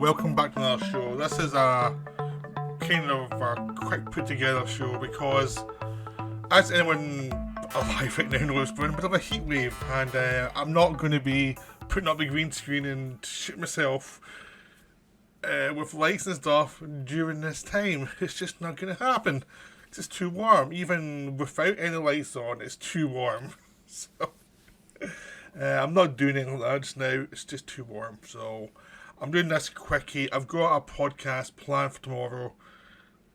welcome back to another show. This is a kind of a quick put together show because, as anyone alive right now knows, we're in a bit of a heat wave, and I'm not going to be putting up the green screen and shit myself with lights and stuff during this time. It's just not going to happen. It's just too warm. Even without any lights on, it's too warm. So I'm not doing anything like that just now. It's just too warm. So I'm doing this quickie. I've got a podcast planned for tomorrow,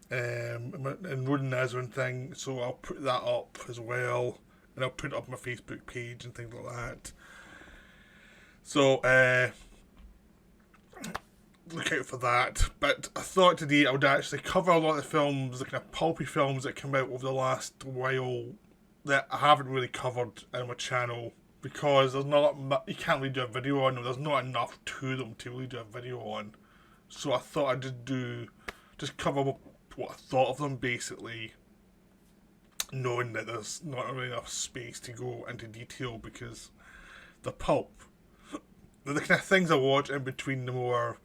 and Road Nazarene thing. So I'll put that up as well, and I'll put it up on my Facebook page and things like that. So look out for that. But I thought today I would actually cover a lot of the films, the kind of pulpy films that came out over the last while that I haven't really covered on my channel, because there's not you can't really do a video on them. There's not enough to them to really do a video on. So I thought I'd just cover what I thought of them, basically, knowing that there's not really enough space to go into detail because the pulp. The kind of things I watch in between the more,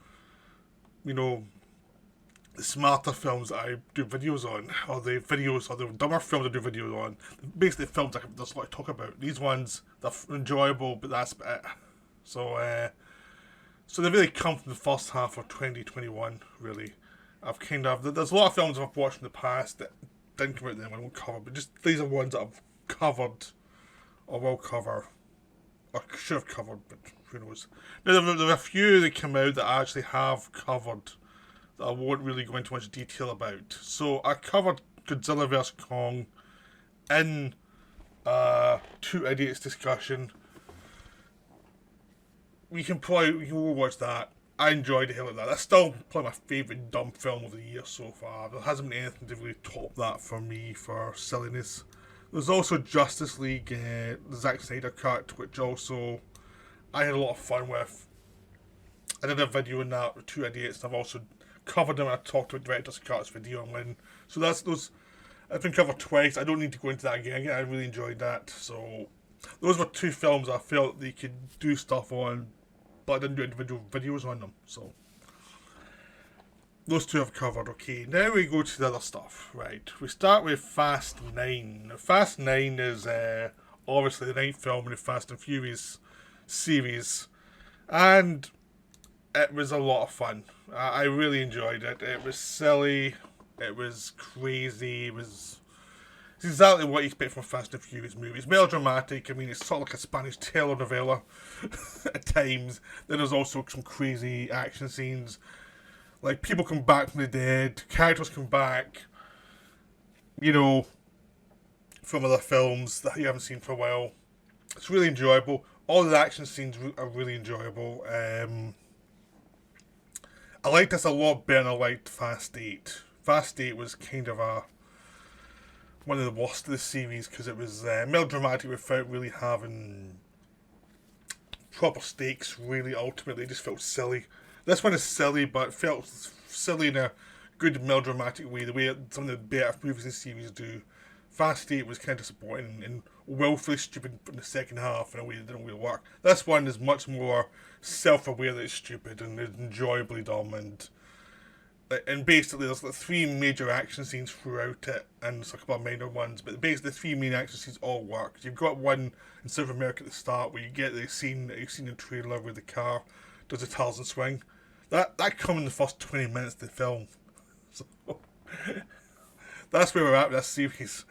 the smarter films that I do videos on, or the dumber films I do videos on. Basically, films there's a lot to talk about. These ones, they're enjoyable, but that's it. So they really come from the first half of 2021, really. There's a lot of films I've watched in the past that didn't come out then, I won't cover, but just these are ones that I've covered, or will cover, or should have covered, but who knows. Now, there are a few that came out that I actually have covered that I won't really go into much detail about. So I covered Godzilla vs. Kong in Two Idiots discussion. We can go watch that. I enjoyed the hell of that. That's still probably my favourite dumb film of the year so far. There hasn't been anything to really top that for me for silliness. There's also Justice League, the Zack Snyder cut, which also I had a lot of fun with. I did a video on that with Two Idiots, and I've also covered them and I talked about Director's Cut's video online. So that's those. I've been covered twice. I don't need to go into that again. I really enjoyed that. So those were two films I felt they could do stuff on, but I didn't do individual videos on them. So those two I've covered. Okay, now we go to the other stuff. Right, we start with Fast 9. Now, Fast 9 is obviously the ninth film in the Fast and Furious series, and it was a lot of fun. I really enjoyed it. It was silly. It was crazy. It's exactly what you expect from a Fast and Furious movie. It's melodramatic. I mean, it's sort of like a Spanish telenovela at times. Then there's also some crazy action scenes. Like, people come back from the dead. Characters come back, from other films that you haven't seen for a while. It's really enjoyable. All the action scenes are really enjoyable. I liked this a lot better than I liked Fast 8. Fast 8 was kind of one of the worst of the series because it was melodramatic without really having proper stakes, really. Ultimately, it just felt silly. This one is silly, but it felt silly in a good melodramatic way, the way some of the better movies in the series do. Fast 8 was kind of disappointing and willfully stupid in the second half in a way that didn't really work. This one is much more self-aware that it's stupid and it's enjoyably dumb, and basically there's like three major action scenes throughout it, and there's a couple of minor ones, but basically the three main action scenes all work. You've got one in South America at the start where you get the scene that you've seen in the trailer where the car does a Tarzan swing. That comes in the first 20 minutes of the film. So that's where we're at with this series.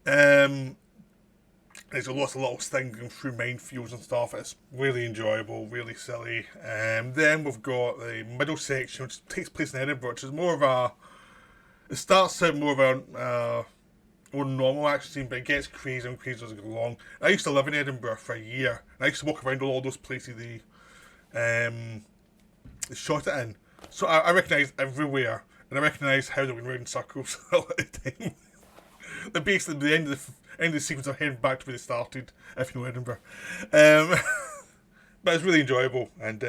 There's lots of little things going through minefields and stuff. It's really enjoyable, really silly. Then we've got the middle section, which takes place in Edinburgh, which is more of a... It starts out more of a more normal action scene, but it gets crazier and crazier as it goes along. I used to live in Edinburgh for a year, and I used to walk around all those places they shot it in. So I recognise everywhere, and I recognise how they went round in circles a lot of the time. They're basically the end of the sequence are heading back to where they started, if you know Edinburgh. But it's really enjoyable, and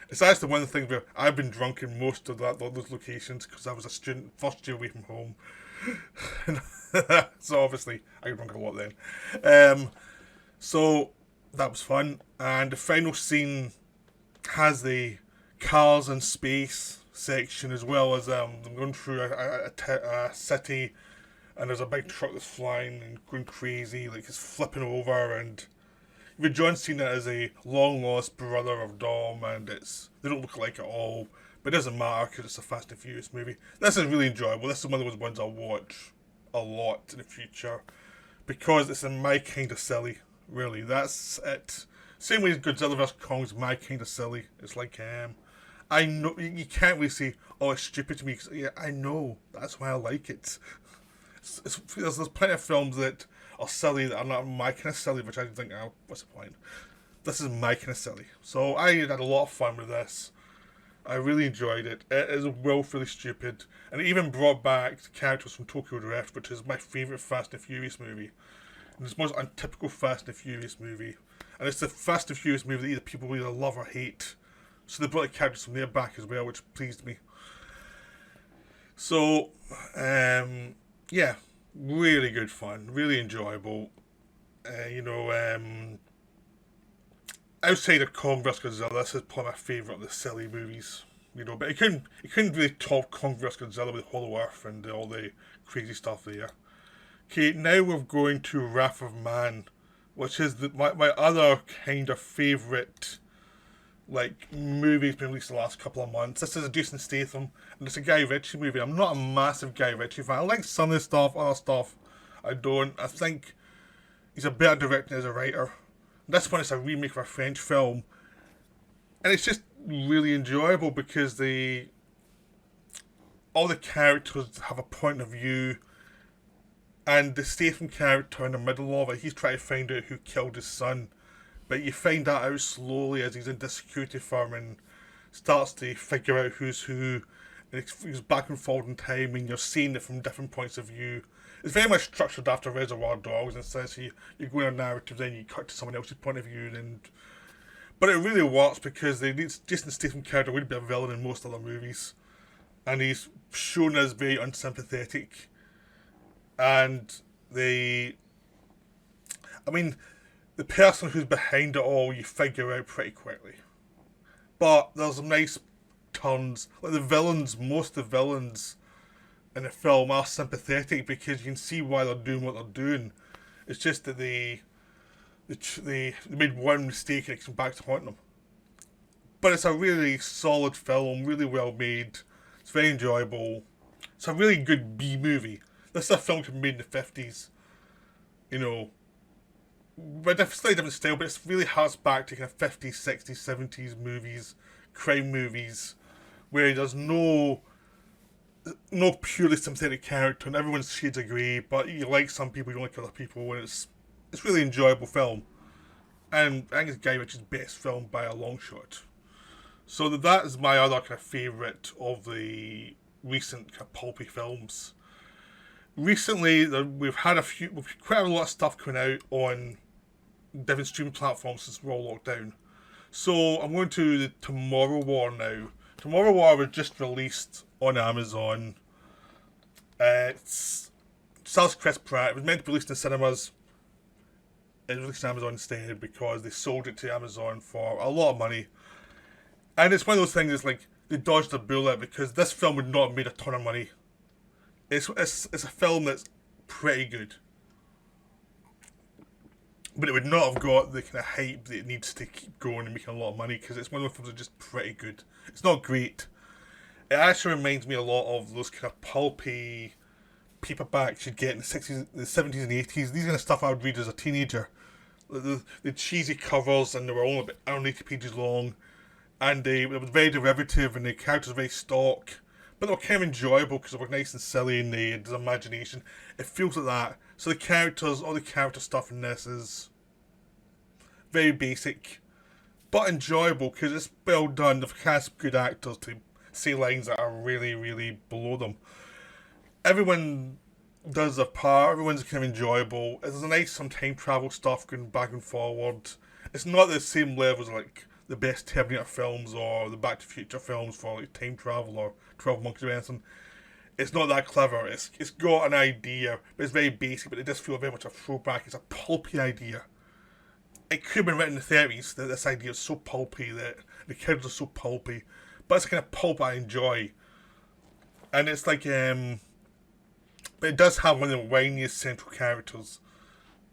it's actually one of the things where I've been drunk in most of those locations because I was a student, first year away from home. So obviously I got drunk a lot then. So that was fun, and the final scene has the cars and space section, as well as them going through a city, and there's a big truck that's flying and going crazy, like it's flipping over, and with John Cena as a long lost brother of Dom, and they don't look alike at all, but it doesn't matter because it's a Fast and Furious movie. This is really enjoyable. This is one of those ones I'll watch a lot in the future because it's in my kind of silly. Really, that's it. Same way as Godzilla vs Kong is my kind of silly. It's like I know you can't really say, "Oh, it's stupid to me." 'Cause, yeah, I know that's why I like it. There's plenty of films that are silly that are not my kind of silly, which I think, oh, what's the point? This is my kind of silly. So I had a lot of fun with this. I really enjoyed it. It is willfully stupid, and it even brought back the characters from Tokyo Drift, which is my favourite Fast and Furious movie. And it's the most untypical Fast and Furious movie. And it's the Fast and Furious movie that either people either love or hate. So they brought the characters from there back as well, which pleased me. So, yeah, really good fun, really enjoyable. Outside of Kong vs Godzilla, this is probably my favourite of the silly movies. But it couldn't really top Kong vs Godzilla with Hollow Earth and all the crazy stuff there. Okay, now we're going to Wrath of Man, which is my other kind of favourite movies been released the last couple of months. This is a Jason Statham, and it's a Guy Ritchie movie. I'm not a massive Guy Ritchie fan. I like some of the stuff, other stuff I don't. I think he's a better director as a writer. This one is a remake of a French film, and it's just really enjoyable because all the characters have a point of view, and the Statham character in the middle of it, he's trying to find out who killed his son. But you find that out slowly as he's in this security firm and starts to figure out who's who. And it goes back and forth in time, and you're seeing it from different points of view. It's very much structured after Reservoir Dogs, and says you go in a narrative, then you cut to someone else's point of view. But it really works because Jason Statham character would be a villain in most other movies, and he's shown as very unsympathetic. And the person who's behind it all, you figure out pretty quickly. But there's some nice turns. Like most of the villains in the film are sympathetic because you can see why they're doing what they're doing. It's just that they made one mistake and it comes back to haunt them. But it's a really solid film, really well made. It's very enjoyable. It's a really good B movie. This is a film that was made in the 50s. But a slightly different style, but it really harks back to kind of 50s, 60s, 70s movies, crime movies, where there's no purely sympathetic character and everyone's shades of grey, but you like some people, you don't like other people, and it's really enjoyable film. And I think it's Guy Ritchie's best film by a long shot. So that is my other kind of favourite of the recent kind of pulpy films. Recently, we've quite a lot of stuff coming out on different streaming platforms since we're all locked down. So I'm going to the Tomorrow War now. Tomorrow War was just released on Amazon. It stars Chris Pratt. It was meant to be released in cinemas. It was released on Amazon instead because they sold it to Amazon for a lot of money. And it's one of those things that's like they dodged a bullet because this film would not have made a ton of money. It's a film that's pretty good. But it would not have got the kind of hype that it needs to keep going and making a lot of money because it's one of those films that are just pretty good. It's not great. It actually reminds me a lot of those kind of pulpy paperbacks you'd get in the 60s, the 70s and 80s. These kind of stuff I would read as a teenager. The cheesy covers, and they were only about 180 pages long. And it was very derivative, and the characters were very stock. But they were kind of enjoyable because they were nice and silly, and they had imagination. It feels like that. So all the character stuff in this is very basic, but enjoyable because it's well done. They've cast good actors to say lines that are really, really below them. Everyone does their part. Everyone's kind of enjoyable. There's a nice some time travel stuff going back and forward. It's not the same level as like the best Terminator films or the Back to the Future films for like time travel or 12 Monkeys or anything. It's not that clever. It's got an idea, but it's very basic, but it does feel very much a throwback. It's a pulpy idea. It could have been written in the 30s, that this idea is so pulpy, that the kids are so pulpy, but it's a kind of pulp I enjoy. And it's like, but it does have one of the whiniest central characters.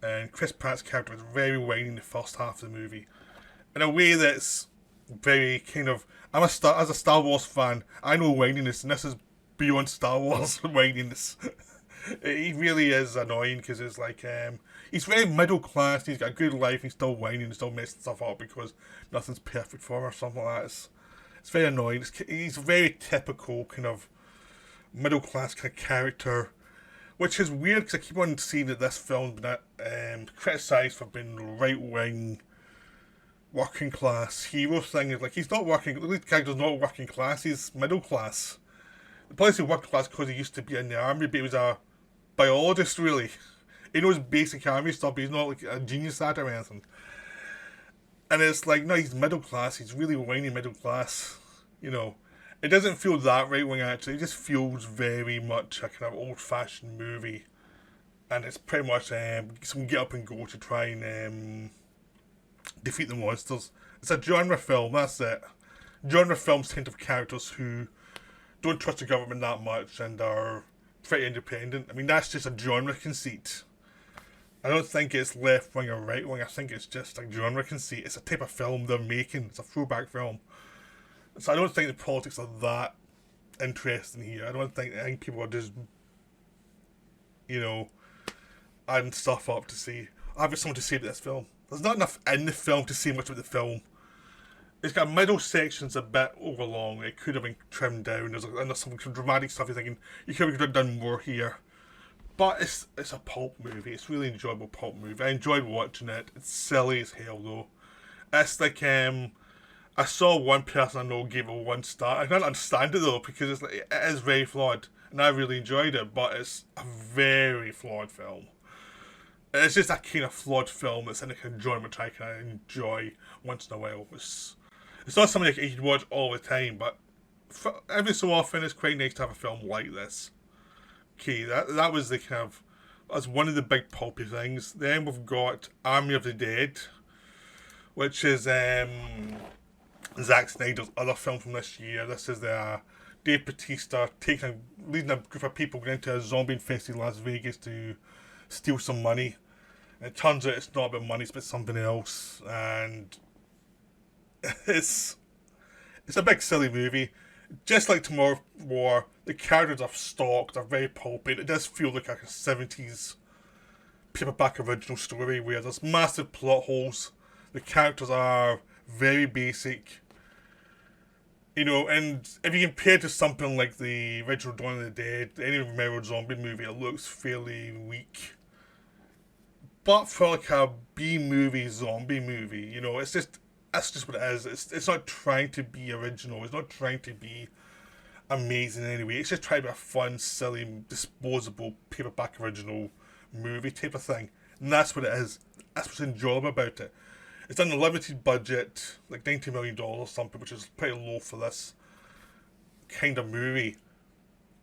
And Chris Pratt's character is very whiny in the first half of the movie. In a way that's very kind of... as a Star Wars fan, I know whininess, and this is beyond Star Wars whininess. He really is annoying, because it's like... he's very middle class, he's got a good life, he's still whining and still messing stuff up because nothing's perfect for him or something like that. It's very annoying. He's a very typical kind of middle class kind of character, which is weird because I keep on seeing that this film's been criticised for being right wing, working class hero thing. Is like, he's not working. The lead character's not working class. He's middle class. The place he's working class because he used to be in the army, but he was a biologist. Really, he knows basic army stuff, but he's not like a genius at it or anything. And it's like, no, he's middle class. He's really whiny middle class. You know. It doesn't feel that right-wing, actually. It just feels very much a kind of old-fashioned movie. And it's pretty much some get up and go to try and defeat the monsters. It's a genre film, that's it. Genre films tend to have characters who don't trust the government that much and are pretty independent. I mean, that's just a genre conceit. I don't think it's left-wing or right-wing. I think it's just a genre conceit. It's a type of film they're making. It's a throwback film. So I don't think the politics are that interesting here. I think people are just, you know, adding stuff up to see. I've got something to say about this film. There's not enough in the film to say much about the film. It's got middle sections a bit overlong. It could have been trimmed down. There's some dramatic stuff you're thinking, you could have done more here. But it's a pulp movie. It's a really enjoyable pulp movie. I enjoyed watching it. It's silly as hell, though. It's like, I saw one person I know gave it 1 star. I can't understand it though, because it's like, it is very flawed, and I really enjoyed it, but it's a very flawed film. It's just that kind of flawed film that's in a kind of genre which I can enjoy once in a while. It's not something like you can watch all the time, but every so often it's quite nice to have a film like this. Okay, that was the kind of... That's one of the big pulpy things. Then we've got Army of the Dead, which is... Zack Snyder's other film from this year. This is Dave Bautista leading a group of people going into a zombie-infested Las Vegas to steal some money. And it turns out it's not about money, it's about something else. And it's a big silly movie. Just like Tomorrow War, the characters are stock, they're very pulpy. It does feel like a 70s paperback original story where there's massive plot holes. The characters are very basic. You know, and if you compare it to something like the original Dawn of the Dead, any Romero zombie movie, it looks fairly weak. But for like a B-movie zombie movie, you know, that's just what it is. It's not trying to be original. It's not trying to be amazing in any way. It's just trying to be a fun, silly, disposable, paperback original movie type of thing. And that's what it is. That's what's enjoyable about it. It's on a limited budget, like $90 million or something, which is pretty low for this kind of movie.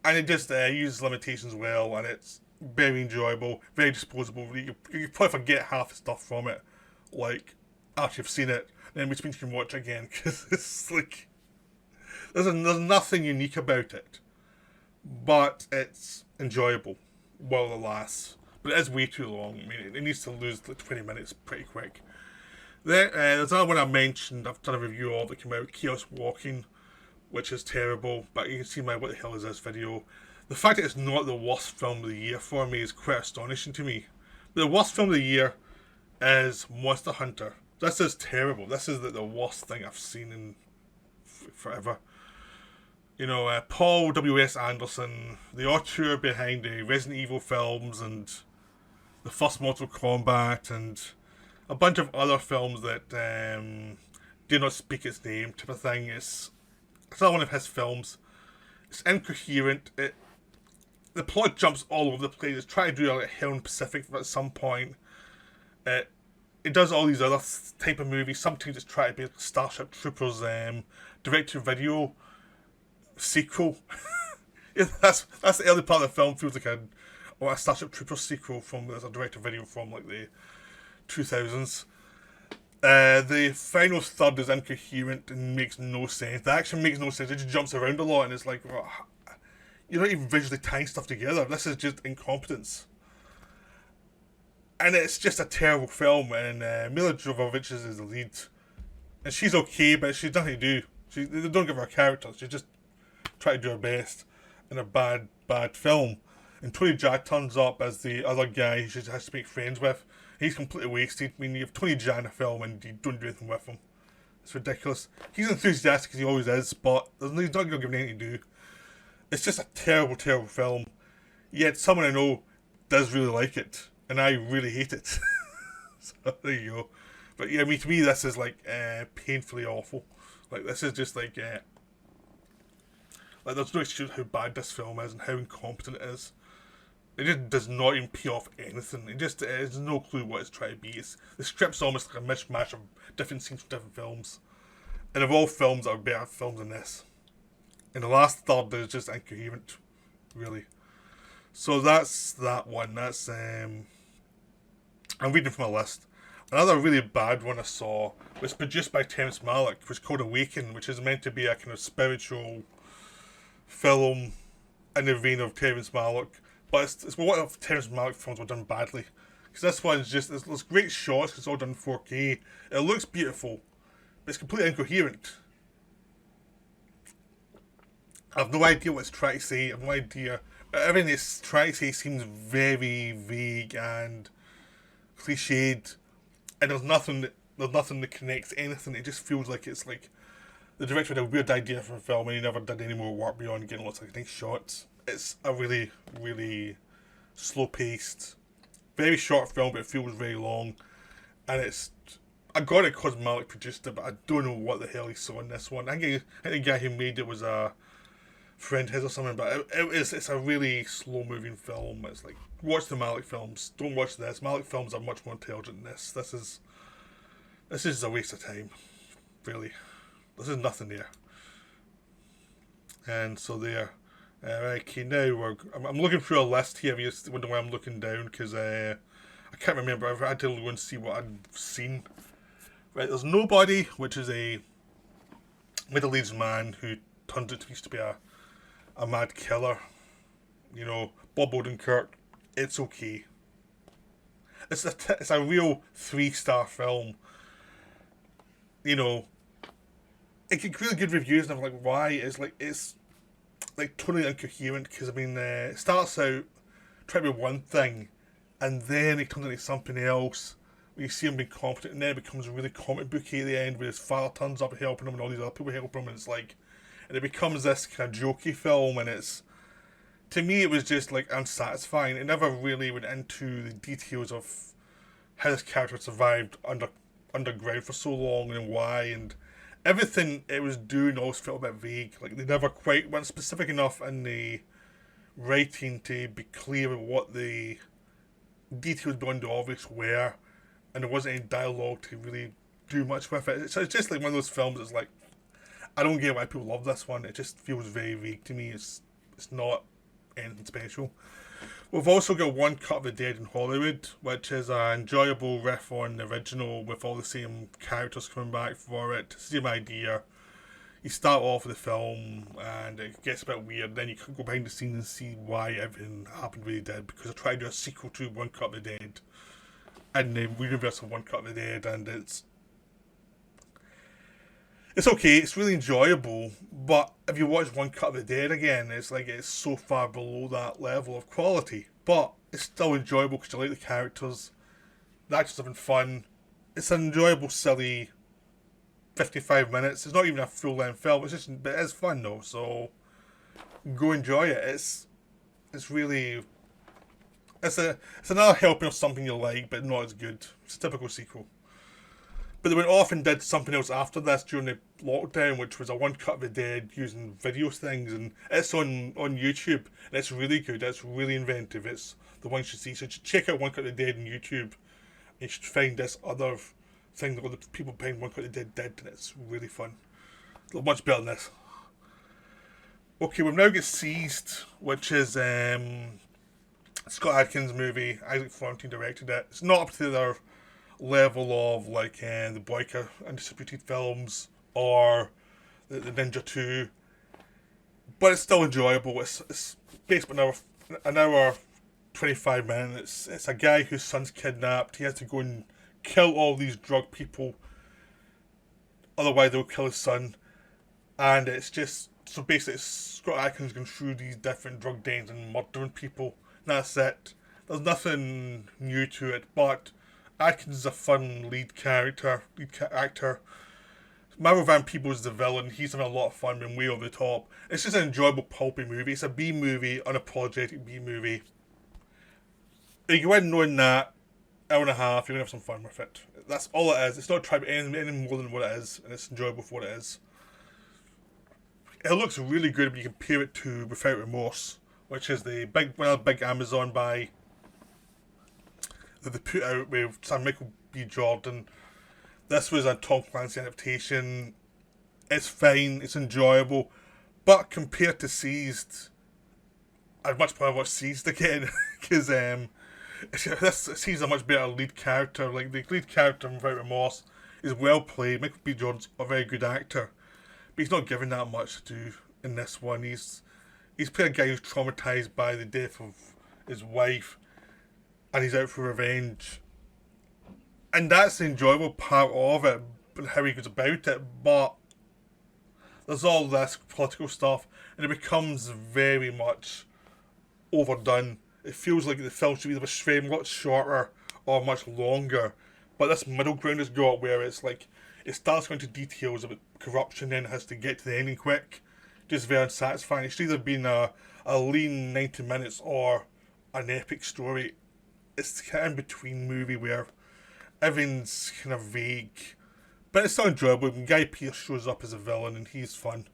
And it just uses limitations well, and it's very enjoyable, very disposable. You probably forget half the stuff from it, like, after you've seen it, then which means you can watch it again, because it's like, there's nothing unique about it. But it's enjoyable while it lasts. But it is way too long. I mean, it needs to lose like 20 minutes pretty quick. Then, there's another one I mentioned, I've done a review of that came out, Chaos Walking, which is terrible, but you can see what the hell is this video. The fact that it's not the worst film of the year for me is quite astonishing to me. But the worst film of the year is Monster Hunter. This is terrible. This is the worst thing I've seen in forever. You know, Paul W.S. Anderson, the auteur behind the Resident Evil films and the first Mortal Kombat and a bunch of other films that do not speak its name type of thing. It's not one of his films. It's incoherent. The plot jumps all over the place. It's trying to do like Hell in the Pacific at some point. It does all these other type of movies. Sometimes it's trying to be like Starship Troopers direct-to-video sequel. Yeah, that's the early part of the film feels like a Starship Troopers sequel from as a direct-to-video from like the 2000s. The final third is incoherent and makes no sense. The action makes no sense. It just jumps around a lot, and it's like, well, you're not even visually tying stuff together. This is just incompetence. And it's just a terrible film, and Mila Jovovich is the lead. And she's okay, but she's nothing to do. They don't give her a character. She just try to do her best in a bad film. And Tony Jaa turns up as the other guy she has to make friends with. He's completely wasted. I mean, you have Tony Jaa in a film and you don't do anything with him. It's ridiculous. He's enthusiastic as he always is, but he's not going to give him anything to do. It's just a terrible, terrible film. Yet someone I know does really like it, and I really hate it. So there you go. But yeah, I mean, to me, this is like painfully awful. Like, this is just like there's no excuse how bad this film is and how incompetent it is. It just does not even pay off anything. It has no clue what it's trying to be. The script's almost like a mishmash of different scenes from different films. And of all films, there are better films than this. And the last third is just incoherent, really. So that's that one. That's I'm reading from a list. Another really bad one I saw was produced by Terrence Malick, which is called Awaken, which is meant to be a kind of spiritual film in the vein of Terrence Malick. But it's one of Terrence Malick films were done badly. Because this one's just, it's great shots, it's all done in 4K. It looks beautiful, but it's completely incoherent. I have no idea what it's trying to say. I have no idea. Everything it's trying to say seems very vague and cliched. And there's nothing that connects anything. It just feels like it's like the director had a weird idea for a film and he never did any more work beyond getting lots of nice shots. It's a really, really slow-paced, very short film, but it feels very long. And I got it because Malick produced it, but I don't know what the hell he saw in this one. I think the guy who made it was a friend of his or something, but it's a really slow-moving film. It's like, watch the Malick films, don't watch this. Malick films are much more intelligent than this. This is a waste of time, really. There's nothing there. And so there. Okay, now I'm looking through a list here. You wonder why I'm looking down, because I can't remember. I've had to go and see what I've seen. Right, there's Nobody, which is a middle-aged man who turns out to be a mad killer. You know, Bob Odenkirk. It's okay. It's a real 3-star film. You know, it get really good reviews, and I'm like, why? It's like totally incoherent, because I mean, it starts out trying to be one thing, and then it turns into something else. You see him being competent, and then it becomes really comic booky at the end, where his father turns up helping him, and all these other people help him, and it's like, and it becomes this kind of jokey film, and to me, it was just like unsatisfying. It never really went into the details of how this character survived underground for so long and why, and everything it was doing always felt a bit vague. Like, they never quite weren't specific enough in the writing to be clear what the details beyond the obvious were, and there wasn't any dialogue to really do much with it. So it's just like one of those films that's like, I don't get why people love this one. It just feels very vague to me. It's not anything special. We've also got One Cut of the Dead in Hollywood, which is an enjoyable riff on the original with all the same characters coming back for it. Same idea. You start off with the film and it gets a bit weird, then you can go behind the scenes and see why everything happened the way it did, because I tried to do a sequel to One Cut of the Dead in the universe of One Cut of the Dead, and it's okay, it's really enjoyable, but if you watch One Cut of the Dead again, it's like it's so far below that level of quality. But it's still enjoyable because you like the characters, the actors having fun. It's an enjoyable, silly 55 minutes. It's not even a full-length film, but it's fun though, so go enjoy it. It's really, it's another helping of something you like, but not as good. It's a typical sequel. But they went off and did something else after this during the lockdown, which was a One Cut of the Dead using video things, and it's on YouTube, and it's really good. It's really inventive. It's the one you should see. So check out One Cut of the Dead on YouTube, and you should find this other thing that other people behind One Cut of the Dead did, and it's really fun. Much better than this. Okay, we've now got Seized, which is Scott Adkins' movie. Isaac Florentine directed it. It's not up to their level of like the Boyka and distributed films or the Ninja 2, but it's still enjoyable. It's based on an hour 25 minutes. It's a guy whose son's kidnapped. He has to go and kill all these drug people, otherwise they'll kill his son. And it's just, so basically it's Scott Adkins going through these different drug dens and murdering people. And that's it. There's nothing new to it, but Adkins is a fun lead actor. Marvel Van Peebles is the villain. He's having a lot of fun, being way over the top. It's just an enjoyable pulpy movie. It's a B movie, unapologetic B movie. You go in knowing that, hour and a half, you're going to have some fun with it. That's all it is. It's not trying to be any more than what it is, and it's enjoyable for what it is. It looks really good when you compare it to Without Remorse, which is the big Amazon buy that they put out with Sir Michael B. Jordan. This was a Tom Clancy adaptation. It's fine, it's enjoyable, but compared to Seized, I'd much prefer watch Seized again, because Seized a much better lead character. Like, the lead character in Without Remorse is well played. Michael B. Jordan's a very good actor, but he's not given that much to do in this one. He's played a guy who's traumatised by the death of his wife, and he's out for revenge. And that's the enjoyable part of it, and how he goes about it, but there's all this political stuff, and it becomes very much overdone. It feels like the film should be a lot shorter or much longer, but this middle ground has got where it's like, it starts going into details about corruption, then it has to get to the ending quick. Just very unsatisfying. It should either been a lean 90 minutes or an epic story. It's kind of in between movie where everything's kind of vague, but it's still enjoyable. When Guy Pearce shows up as a villain, and he's fun,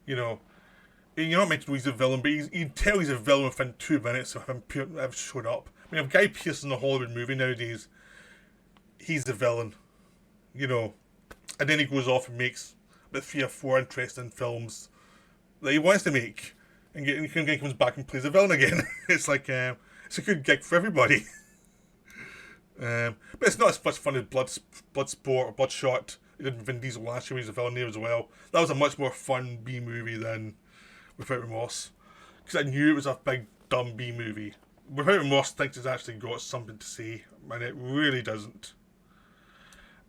you know. And you're not meant to know he's a villain, but you can tell he's a villain within 2 minutes of him showing up. I mean, if Guy Pearce in a Hollywood movie nowadays, he's the villain, you know. And then he goes off and makes about 3 or 4 interesting films that he wants to make, and he comes back and plays the villain again. It's like, it's a good gig for everybody. But it's not as much fun as Bloodsport or Bloodshot. He did Vin Diesel last year, he was a villain there as well. That was a much more fun B movie than Without Remorse, because I knew it was a big dumb B movie. Without Remorse thinks it's actually got something to say, and it really doesn't.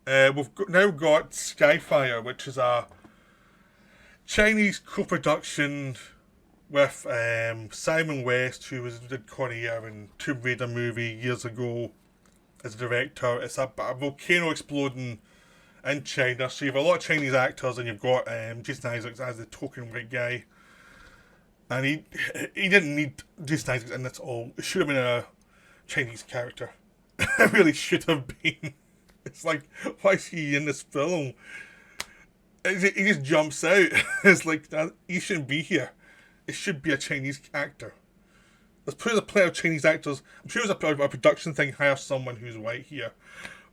We've now got Skyfire, which is a Chinese co-production with Simon West, who did Con Air and Tomb Raider movie years ago as a director. It's a volcano exploding in China, so you have a lot of Chinese actors, and you've got Jason Isaacs as the token white guy. And he didn't need Jason Isaacs in this at all. It should have been a Chinese character. It really should have been. It's like, why is he in this film? He just jumps out. It's like, he shouldn't be here. It should be a Chinese actor. Let's put a play of Chinese actors. I'm sure it's a production thing, hire someone who's white here.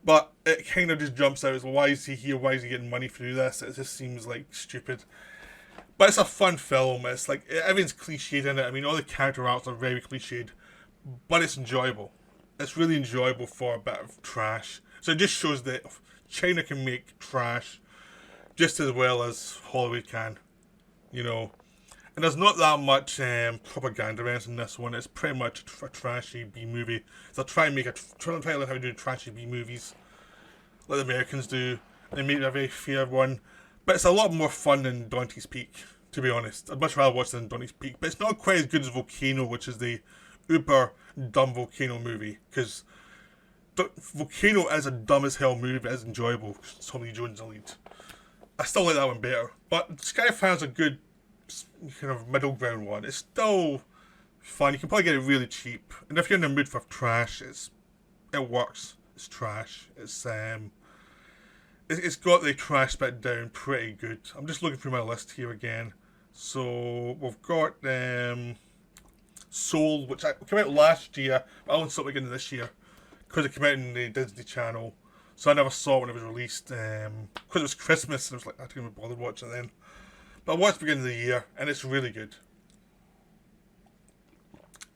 But it kind of just jumps out as, why is he here? Why is he getting money to do this? It just seems like stupid. But it's a fun film. It's like, everything's cliched in it. I mean, all the character arcs are very cliched, but it's enjoyable. It's really enjoyable for a bit of trash. So it just shows that China can make trash just as well as Hollywood can, you know. And there's not that much propaganda in this one. It's pretty much a trashy B movie. So try to learn how to do trashy B movies, like the Americans do. They make it a very fair one. But it's a lot more fun than Dante's Peak, to be honest. I'd much rather watch it than Dante's Peak. But it's not quite as good as Volcano, which is the uber dumb Volcano movie. Because Volcano is a dumb as hell movie, but it's enjoyable. Tommy Lee Jones is the lead. I still like that one better. But Skyfire's a good kind of middle ground one. It's still fun. You can probably get it really cheap. And if you're in the mood for trash, it works. It's trash. It's got the trash bit down pretty good. I'm just looking through my list here again. So we've got Soul, which came out last year, but I only saw it again this year because it came out in the Disney Channel. So I never saw it when it was released because it was Christmas, and I was like, I didn't even bother watching it then. But I watched the beginning of the year, and it's really good.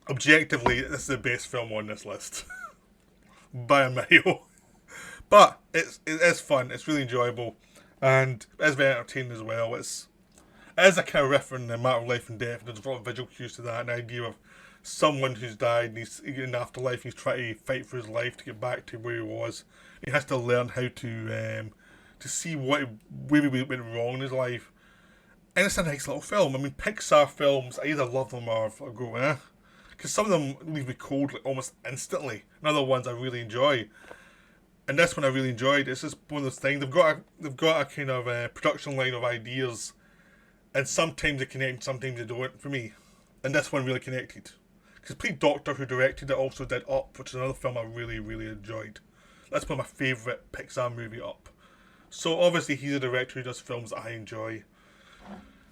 Objectively, this is the best film on this list by a mile. But it is fun. It's really enjoyable, and it's very entertaining as well. It is a kind of riff on the matter of life and death. There's a lot of visual cues to that, and the idea of someone who's died and he's in afterlife. He's trying to fight for his life to get back to where he was. He has to learn how to see where he went wrong in his life. And it's a nice little film. I mean, Pixar films, I either love them or I go, eh. Because some of them leave me cold like almost instantly. And other ones I really enjoy. And this one I really enjoyed. It's just one of those things. They've got a kind of production line of ideas, and sometimes they connect, sometimes they don't. For me, and this one really connected. Because Pete Docter, who directed it, also did Up, which is another film I really, really enjoyed. That's one of my favourite Pixar movie, Up. So obviously he's a director who does films that I enjoy.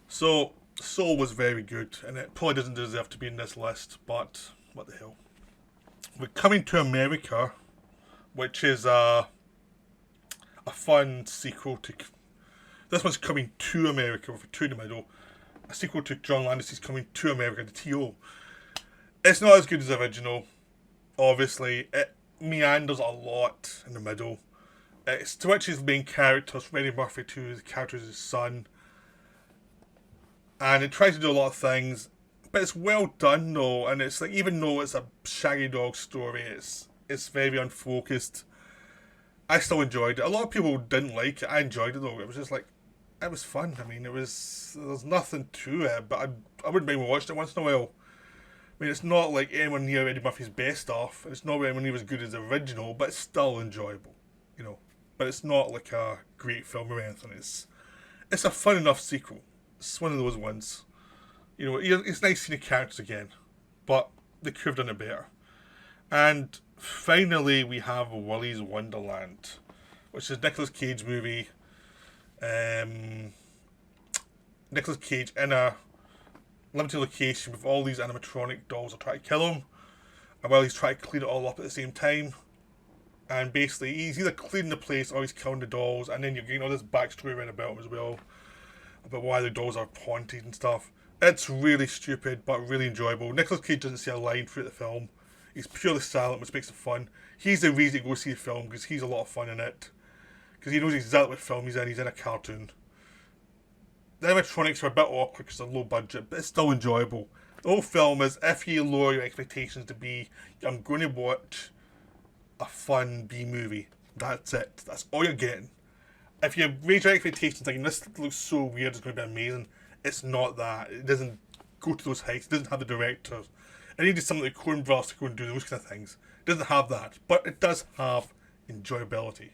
So Soul was very good, and it probably doesn't deserve to be in this list, but what the hell. We're Coming to America, which is a fun sequel to... This one's Coming to America, with a 2 in the middle. A sequel to John Landis's Coming to America, the T.O. It's not as good as the original, obviously. It meanders a lot in the middle. It switches main characters, Freddie Murphy, to the character of his son. And it tries to do a lot of things, but it's well done though, and it's like, even though it's a Shaggy Dog story, it's very unfocused. I still enjoyed it. A lot of people didn't like it. I enjoyed it though. It was just like, it was fun. I mean, there's nothing to it, but I wouldn't mind watching it once in a while. I mean, it's not like anyone near Eddie Murphy's best stuff. It's not anyone near as good as the original, but it's still enjoyable, you know. But it's not like a great film or anything. It's a fun enough sequel. It's one of those ones. You know, it's nice seeing the characters again, but they could have done it better. And finally, we have Willy's Wonderland, which is a Nicolas Cage movie. Nicolas Cage in a limited location with all these animatronic dolls that try to kill him, and while he's trying to clean it all up at the same time. And basically, he's either cleaning the place or he's killing the dolls, and then you're getting all this backstory around about him as well, about why the dolls are haunted and stuff. It's really stupid, but really enjoyable. Nicolas Cage doesn't say a line throughout the film. He's purely silent, which makes it fun. He's the reason to go see the film, because he's a lot of fun in it. Because he knows exactly what film he's in. He's in a cartoon. The animatronics are a bit awkward because they're low budget, but it's still enjoyable. The whole film is, if you lower your expectations to be, I'm going to watch a fun B-movie. That's it. That's all you're getting. If you raise your expectations thinking, this looks so weird, it's going to be amazing, it's not that. It doesn't go to those heights. It doesn't have the directors. It needed something like Coen Brothers to go and do those kind of things. It doesn't have that. But it does have enjoyability.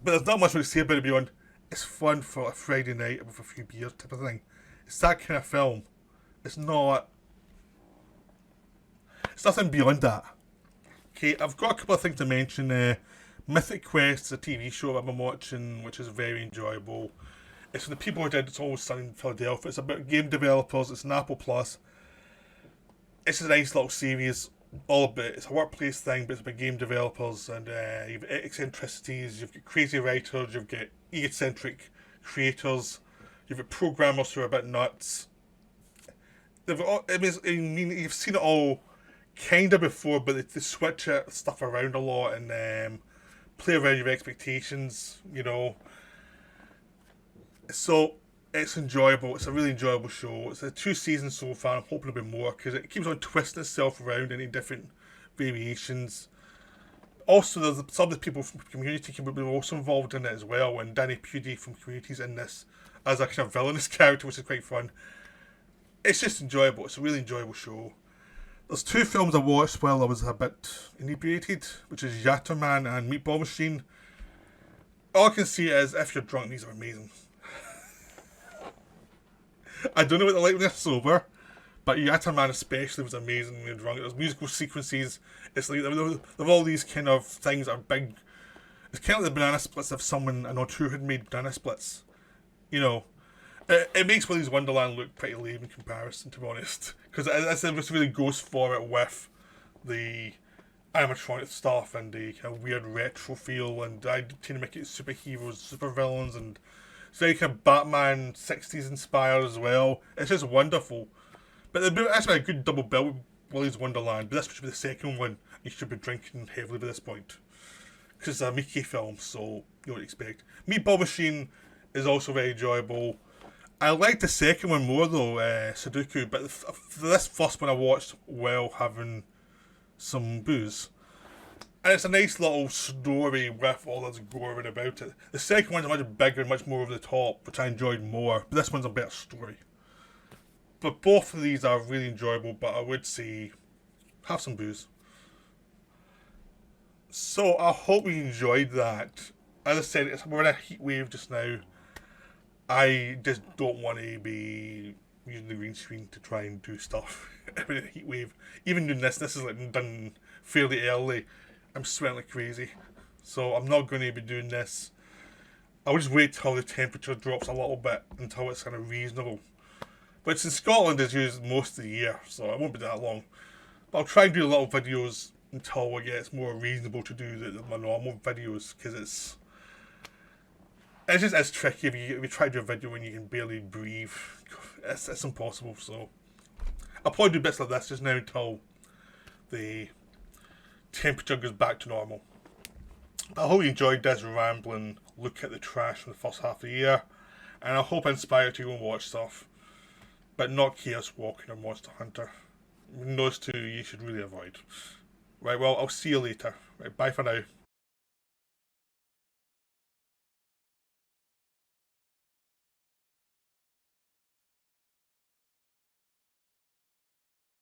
But there's not much to say about it beyond, it's fun for a Friday night with a few beers type of thing. It's that kind of film. It's nothing beyond that. Okay, I've got a couple of things to mention. Mythic Quest is a TV show I've been watching, which is very enjoyable. It's from the people who did It's Always Sunny in Philadelphia. It's about game developers. It's an Apple Plus. It's a nice little series. All about it's a workplace thing, but it's about game developers, and you've eccentricities, you've got crazy writers, you've got egocentric creators, you've got programmers who are a bit nuts. You've seen it all kind of before, but they switch stuff around a lot and play around your expectations, you know. So it's enjoyable. It's a really enjoyable show. It's 2 seasons so far. I'm hoping there'll be more because it keeps on twisting itself around into different variations. Also, there's some of the people from Community can be also involved in it as well, and Danny Pudi from Community's in this as a kind of villainous character, which is quite fun. It's just enjoyable. It's a really enjoyable show. There's 2 films I watched while I was a bit inebriated, which is Yatterman and Meatball Machine. All I can say is, if you're drunk, these are amazing. I don't know what they're like when they're sober, but Yatterman especially was amazing when you're drunk. There's musical sequences. It's like they've all these kind of things that are big. It's kind of like the banana splits if someone, an auteur had made banana splits. You know, it makes Willy's Wonderland look pretty lame in comparison, to be honest. Because it just really goes for it with the animatronic stuff and the kind of weird retro feel, and I tend to make it superheroes, supervillains, and it's very kind of Batman 60s inspired as well. It's just wonderful. But it's actually a good double bill with Willy's Wonderland, but this should be the second one. You should be drinking heavily by this point. because it's a Mickey film, so you would expect. Meatball Machine is also very enjoyable. I like the second one more though, Sudoku, but this first one I watched while having some booze. And it's a nice little story with all this gore about it. The second one's much bigger and much more over the top, which I enjoyed more, but this one's a better story. But both of these are really enjoyable, but I would say have some booze. So I hope you enjoyed that. As I said, we're in a heat wave just now. I just don't want to be using the green screen to try and do stuff. I'm in a heat wave. Even doing this is like done fairly early. I'm sweating like crazy. So I'm not going to be doing this. I'll just wait till the temperature drops a little bit until it's kind of reasonable. Which in Scotland is used most of the year, so it won't be that long. But I'll try and do little videos until it gets more reasonable to do than my normal videos, because it's tricky if you try to do a video when you can barely breathe. It's impossible, so I'll probably do bits like this just now until the temperature goes back to normal. But I hope you enjoyed this rambling look at the trash from the first half of the year, and I hope I inspired you to go and watch stuff, but not Chaos Walking or Monster Hunter. Those two you should really avoid. Right, well, I'll see you later. Right, bye for now.